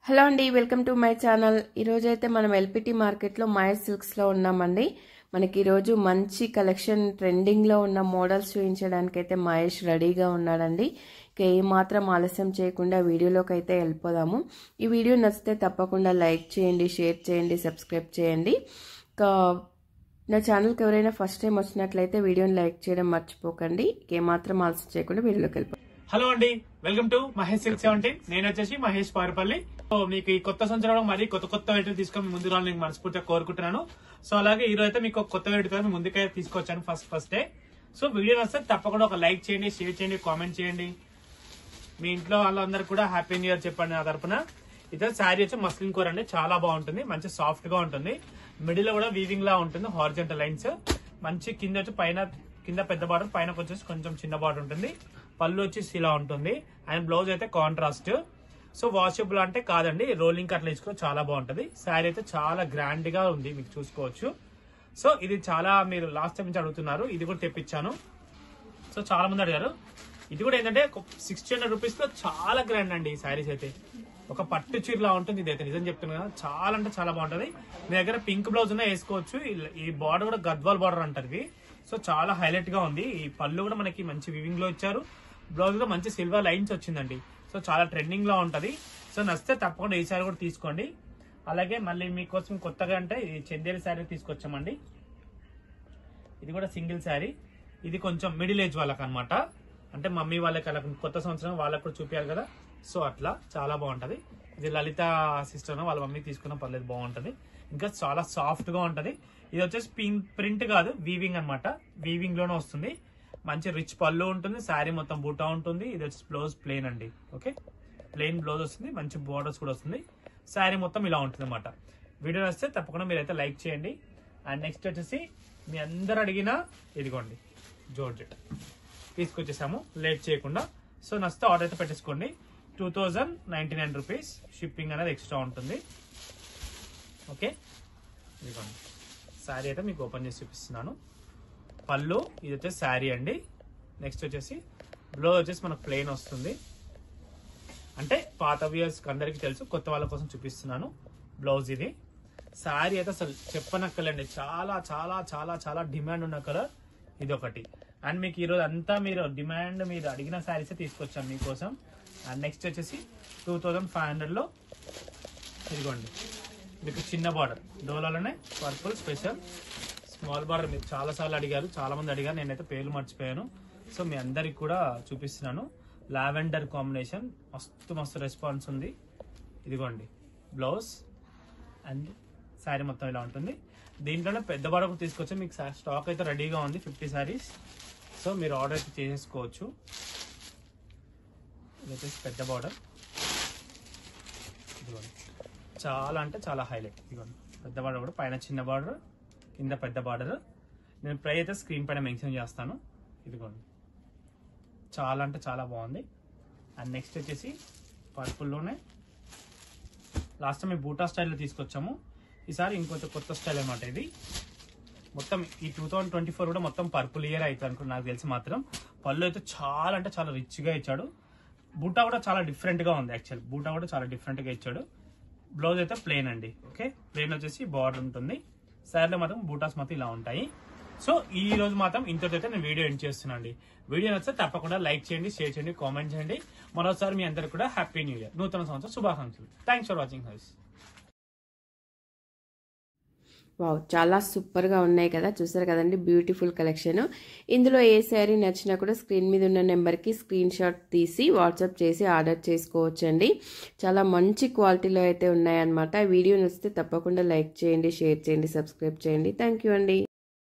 Hello అండి, welcome to my channel. ఈరోజు అయితే మనం ఎల్పిటి మార్కెట్లో మహేష్ సిల్క్స్లో ఉన్నామండి. మనకి ఈరోజు మంచి కలెక్షన్ ట్రెండింగ్లో ఉన్న మోడల్స్ చూపించడానికైతే మహేష్ రెడీగా ఉన్నాడండి. ఇక ఏమాత్రం ఆలస్యం చేయకుండా వీడియోలోకి అయితే వెళ్ళిపోదాము. ఈ వీడియో నచ్చితే తప్పకుండా లైక్ చేయండి, షేర్ చేయండి, సబ్స్క్రైబ్ చేయండి. ఇక నా ఛానల్కి ఎవరైనా ఫస్ట్ టైం వచ్చినట్లయితే వీడియోని లైక్ చేయడం మర్చిపోకండి. ఏమాత్రం ఆలస్యం చేయకుండా వీడియోలోకి వెళ్ళిపోతాం. హలో అండి, వెల్కమ్ టు మహేష్ సిల్క్ 17. నేను వచ్చేసి మహేష్ పారుపల్లి. సో మీకు ఈ కొత్త సంవత్సరంలో మరి కొత్త వెరైటీ తీసుకొని ముందు రావాలని నేను మనస్ఫూర్తిగా కోరుకుంటున్నాను. సో అలాగే ఈ రోజు అయితే మీకు కొత్త వెరైటీ మీ ముందుకే తీసుకొచ్చాను ఫస్ట్ డే. సో వీడియో వస్తే తప్పకుండా ఒక లైక్ చేయండి, షేర్ చేయండి, కామెంట్ చేయండి. మీ ఇంట్లో వాళ్ళందరూ కూడా హ్యాపీ న్యూ ఇయర్ చెప్పండి నా తరపున. ఇదే శారీ వచ్చి మస్లిన్ కోర్ అండి, చాలా బాగుంటుంది, మంచి సాఫ్ట్ గా ఉంటుంది. మిడిల్ లో కూడా వీవింగ్ లా ఉంటుంది, హారిజంటల్ లైన్స్. మంచి కింద వచ్చి కింద పెద్ద బార్డర్, పైన వచ్చేసి కొంచెం చిన్న బార్డర్ ఉంటుంది. పళ్ళు వచ్చేసి ఇలా ఉంటుంది అండ్ బ్లౌజ్ అయితే కాంట్రాస్ట్. సో వాషబుల్ అంటే కాదండి, రోలింగ్ అట్లా వేసుకో చాలా బాగుంటది. శారీ అయితే చాలా గ్రాండ్ గా ఉంది, మీకు చూసుకోవచ్చు. సో ఇది చాలా మీరు లాస్ట్ టైం నుంచి అడుగుతున్నారు, ఇది కూడా తెప్పించాను. సో చాలా మంది అడిగారు. ఇది కూడా ఏంటంటే 600 రూపీస్ లో చాలా గ్రాండ్ అండి. ఈ శారీస్ అయితే ఒక పట్టు చీరలా ఉంటుంది. ఇదైతే నిజం చెప్తున్నా కదా, చాలా అంటే చాలా బాగుంటది. మీ దగ్గర పింక్ బ్లౌజ్ ఉన్నా వేసుకోవచ్చు. ఈ బార్డర్ కూడా గద్వాల్ బార్డర్ అంటారు ఇది. సో చాలా హైలైట్ గా ఉంది. ఈ పళ్ళు కూడా మనకి మంచి వివింగ్ లో ఇచ్చారు. బ్లౌజ్ లో మంచి సిల్వర్ లైన్స్ వచ్చిందండి. సో చాలా ట్రెండింగ్ లో ఉంటది. సో నచ్చితే తప్పకుండా ఈ శారీ కూడా తీసుకోండి. అలాగే మళ్ళీ మీకోసం కొత్తగా అంటే ఈ చందేరి శారీ తీసుకొచ్చామండి. ఇది కూడా సింగిల్ శారీ. ఇది కొంచెం మిడిల్ ఏజ్ వాళ్ళకి అనమాట. అంటే మమ్మీ వాళ్ళకి అలా కొత్త సంవత్సరం వాళ్ళకి కూడా చూపించారు కదా. సో అట్లా చాలా బాగుంటది. ఇది లలిత సిస్టర్ వాళ్ళ మమ్మీ తీసుకున్న పర్లేదు, బాగుంటది. ఇంకా చాలా సాఫ్ట్ గా ఉంటది. ఇది వచ్చేసి ప్రింట్ కాదు, వీవింగ్ అనమాట. వీవింగ్ లోనే వస్తుంది. మంచి రిచ్ పళ్ళు ఉంటుంది. శారీ మొత్తం బూటా ఉంటుంది. ఇది వచ్చి బ్లౌజ్ ప్లెయిన్ అండి. ఓకే, ప్లెయిన్ బ్లౌజ్ వస్తుంది. మంచి బోర్డర్స్ కూడా వస్తుంది. శారీ మొత్తం ఇలా ఉంటుంది అనమాట. వీడియో వస్తే తప్పకుండా మీరైతే లైక్ చేయండి. అండ్ నెక్స్ట్ వచ్చేసి మీ అందరు అడిగిన ఇదిగోండి జోర్జెట్ తీసుకొచ్చేసాము లేట్ చేయకుండా. సో నచ్చితే ఆర్డర్ అయితే పెట్టేసుకోండి. 2099 రూపీస్. షిప్పింగ్ అనేది ఎక్స్ట్రా ఉంటుంది. ఓకే, ఇదిగోండి శారీ అయితే మీకు ఓపెన్ చేసి చూపిస్తున్నాను. పళ్ళు ఇది వచ్చేసి శారీ అండి. నెక్స్ట్ వచ్చేసి బ్లౌజ్ వచ్చేసి మనకు ప్లెయిన్ వస్తుంది. అంటే పాత వ్యూయర్స్ అందరికి తెలుసు, కొత్త వాళ్ళ కోసం చూపిస్తున్నాను. బ్లౌజ్ ఇది. శారీ అయితే అసలు చెప్పనక్కర్లేండి, చాలా చాలా చాలా చాలా డిమాండ్ ఉన్న కలర్ ఇది ఒకటి. అండ్ మీకు ఈరోజు అంతా మీరు డిమాండ్ మీరు అడిగిన శారీసే తీసుకొచ్చాను మీకోసం. అండ్ నెక్స్ట్ వచ్చేసి 2500 లో ఇదిగోండి మీకు చిన్న బార్డర్ డోలాలోనే పర్పుల్ స్పెషల్ స్మాల్ బార్డర్. మీరు చాలా సార్లు అడిగారు, చాలా మంది అడిగారు, నేనైతే పేర్లు మర్చిపోయాను. సో మీ అందరికి కూడా చూపిస్తున్నాను. లావెండర్ కాంబినేషన్, మస్తు రెస్పాన్స్ ఉంది. ఇదిగోండి బ్లౌజ్ అండ్ శారీ మొత్తం ఇలా ఉంటుంది. దీంట్లోనే పెద్ద బార్డర్ కూడా తీసుకొచ్చి మీకు స్టాక్ అయితే రెడీగా ఉంది, 50 శారీస్. సో మీరు ఆర్డర్ అయితే చేసేసుకోవచ్చు. ఇది వచ్చేసి పెద్ద బార్డర్. ఇదిగోండి చాలా అంటే చాలా హైలైట్. ఇదిగోండి పెద్ద బార్డర్ కూడా, పైన చిన్న బార్డర్, కింద పెద్ద బార్డర్. నేను ప్రైస్ అయితే స్క్రీన్ పైన మెన్షన్ చేస్తాను. ఇదిగోండి చాలా అంటే చాలా బాగుంది. అండ్ నెక్స్ట్ వచ్చేసి పర్పుల్లోనే లాస్ట్ టైం బూటా స్టైల్లో తీసుకొచ్చాము. ఈసారి ఇంకొంచెం కొత్త స్టైల్ అనమాట ఇది. మొత్తం ఈ 2024 కూడా మొత్తం పర్పుల్ ఇయర్ అవుతుంది అనుకో నాకు తెలిసి మాత్రం. పళ్ళు అయితే చాలా అంటే చాలా రిచ్గా ఇచ్చాడు. బూటా కూడా చాలా డిఫరెంట్ గా ఉంది. యాక్చువల్ బూటా కూడా చాలా డిఫరెంట్ గా ఇచ్చాడు. బ్లౌజ్ అయితే ప్లెయిన్ అండి. ఓకే, ప్లెయిన్ వచ్చేసి బార్డర్ ఉంటుంది. శారీలో మాత్రం బూటాస్ మాత్రం ఇలా ఉంటాయి. సో ఈ రోజు మాత్రం ఇంతతో అయితే నేను వీడియో ఎండ్ చేస్తున్నాను. వీడియో నచ్చితే తప్పకుండా లైక్ చేయండి, షేర్ చేయండి, కామెంట్ చేయండి. మరోసారి మీ అందరికి కూడా హ్యాపీ న్యూ ఇయర్, నూతన సంవత్సరం శుభాకాంక్షలు. Thanks for watching house. Wow, చాలా సూపర్గా ఉన్నాయి కదా, చూసారు కదండి, బ్యూటిఫుల్ కలెక్షన్. ఇందులో ఏ శారీ నచ్చినా కూడా స్క్రీన్ మీద ఉన్న నెంబర్కి స్క్రీన్ షాట్ తీసి వాట్సాప్ చేసి ఆర్డర్ చేసుకోవచ్చండి. చాలా మంచి క్వాలిటీలో అయితే ఉన్నాయన్నమాట. వీడియో నచ్చితే తప్పకుండా లైక్ చేయండి, షేర్ చేయండి, సబ్స్క్రైబ్ చేయండి. థ్యాంక్ యూ అండి.